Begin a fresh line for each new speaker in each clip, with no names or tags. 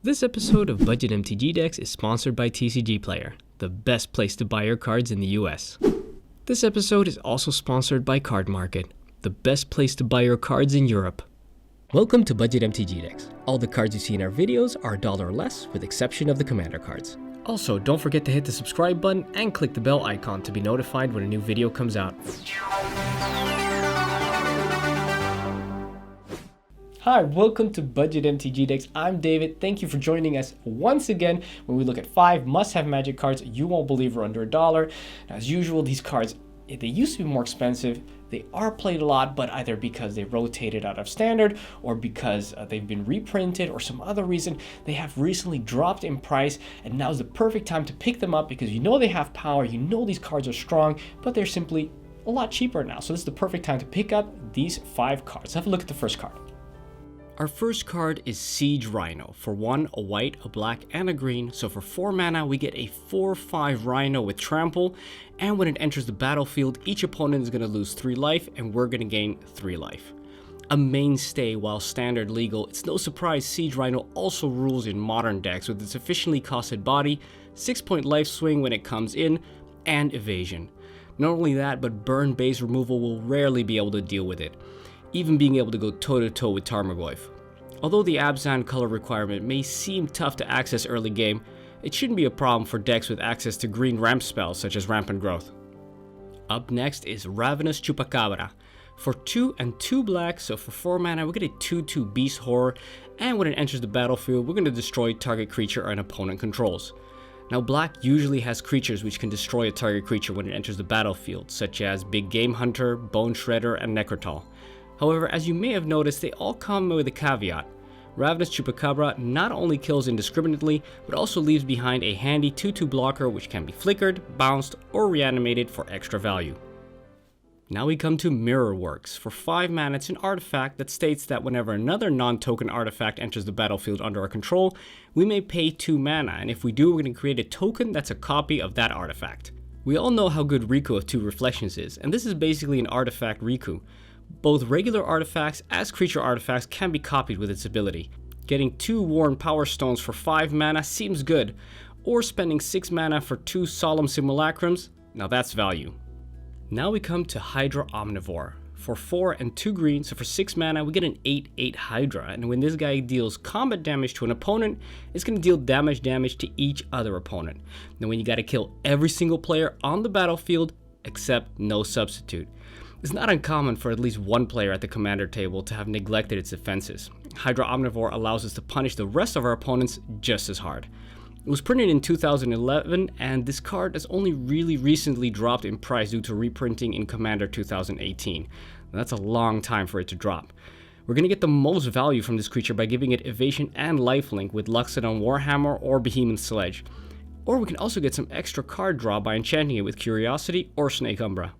This episode of Budget MTG Decks is sponsored by TCG Player, the best place to buy your cards in the US. This episode is also sponsored by Card Market, the best place to buy your cards in Europe. Welcome to Budget MTG Decks. All the cards you see in our videos are $1 or less, with exception of the Commander cards. Also, don't forget to hit the subscribe button and click the bell icon to be notified when a new video comes out. Hi, welcome to Budget MTG Decks. I'm David. Thank you for joining us once again when we look at 5 must-have Magic cards you won't believe are under $1. Now, as usual, these cards, they used to be more expensive. They are played a lot, but either because they rotated out of standard or because they've been reprinted or some other reason, they have recently dropped in price, and now is the perfect time to pick them up because you know they have power, you know these cards are strong, but they're simply a lot cheaper now. So this is the perfect time to pick up these 5 cards. Let's have a look at the first card. Our first card is Siege Rhino. For 1, a white, a black, and a green. So for 4 mana, we get a 4/5 Rhino with Trample, and when it enters the battlefield, each opponent is going to lose 3 life, and we're going to gain 3 life. A mainstay while standard legal, it's no surprise Siege Rhino also rules in modern decks with its efficiently costed body, 6-point life swing when it comes in, and evasion. Not only that, but burn-based removal will rarely be able to deal with it, even being able to go toe-to-toe with Tarmogoyf. Although the Abzan color requirement may seem tough to access early game, it shouldn't be a problem for decks with access to green ramp spells such as Rampant Growth. Up next is Ravenous Chupacabra. For 2 and 2 black, so for 4 mana we get a 2/2 Beast Horror, and when it enters the battlefield we're going to destroy target creature an opponent controls. Now black usually has creatures which can destroy a target creature when it enters the battlefield, such as Big Game Hunter, Bone Shredder, and Necrotal. However, as you may have noticed, they all come with a caveat. Ravenous Chupacabra not only kills indiscriminately, but also leaves behind a handy 2/2 blocker which can be flickered, bounced, or reanimated for extra value. Now we come to Mirrorworks. For 5 mana, it's an artifact that states that whenever another non-token artifact enters the battlefield under our control, we may pay 2 mana, and if we do, we're going to create a token that's a copy of that artifact. We all know how good Riku of 2 Reflections is, and this is basically an artifact Riku. Both regular artifacts as creature artifacts can be copied with its ability. Getting 2 Worn Power Stones for 5 mana seems good, or spending 6 mana for 2 Solemn Simulacrums, now that's value. Now we come to Hydra Omnivore. For 4 and 2 green, so for 6 mana we get an 8/8 Hydra, and when this guy deals combat damage to an opponent, it's going to deal damage to each other opponent. Now when you gotta kill every single player on the battlefield except no substitute. It's not uncommon for at least one player at the commander table to have neglected its defenses. Hydra Omnivore allows us to punish the rest of our opponents just as hard. It was printed in 2011, and this card has only really recently dropped in price due to reprinting in Commander 2018. That's a long time for it to drop. We're going to get the most value from this creature by giving it evasion and lifelink with Luxodon Warhammer or Behemoth Sledge. Or we can also get some extra card draw by enchanting it with Curiosity or Snake Umbra.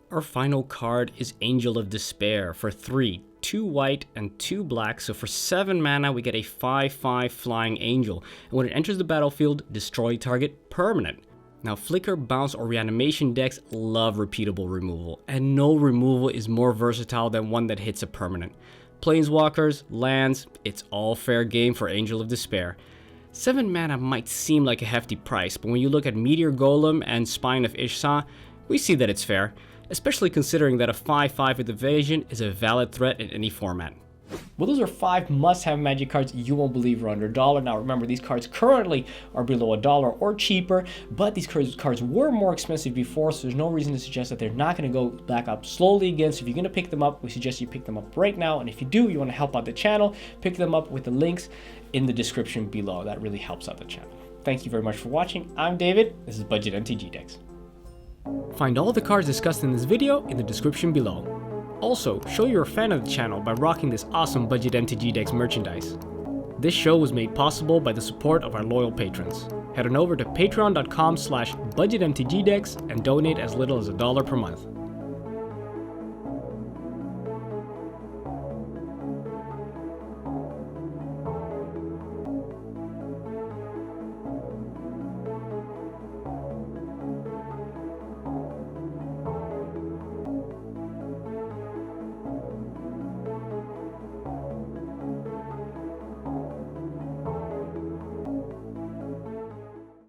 Our final card is Angel of Despair. For 3, 2 white and 2 black, so for 7 mana we get a 5/5 Flying Angel, and when it enters the battlefield, destroy target permanent. Now Flicker, Bounce, or Reanimation decks love repeatable removal, and no removal is more versatile than one that hits a permanent. Planeswalkers, lands, it's all fair game for Angel of Despair. 7 mana might seem like a hefty price, but when you look at Meteor Golem and Spine of Ishsa, we see that it's fair, especially considering that a 5/5 with evasion is a valid threat in any format. Well, those are 5 must-have Magic cards you won't believe are under $1. Now remember, these cards currently are below $1 or cheaper, but these cards were more expensive before, so there's no reason to suggest that they're not going to go back up slowly again. So if you're going to pick them up, we suggest you pick them up right now, and if you do, you want to help out the channel, pick them up with the links in the description below. That really helps out the channel. Thank you very much for watching. I'm David. This is Budget MTG Decks. Find all the cards discussed in this video in the description below. Also, show you're a fan of the channel by rocking this awesome Budget MTG Decks merchandise. This show was made possible by the support of our loyal patrons. Head on over to patreon.com/budgetmtgdecks and donate as little as $1 per month.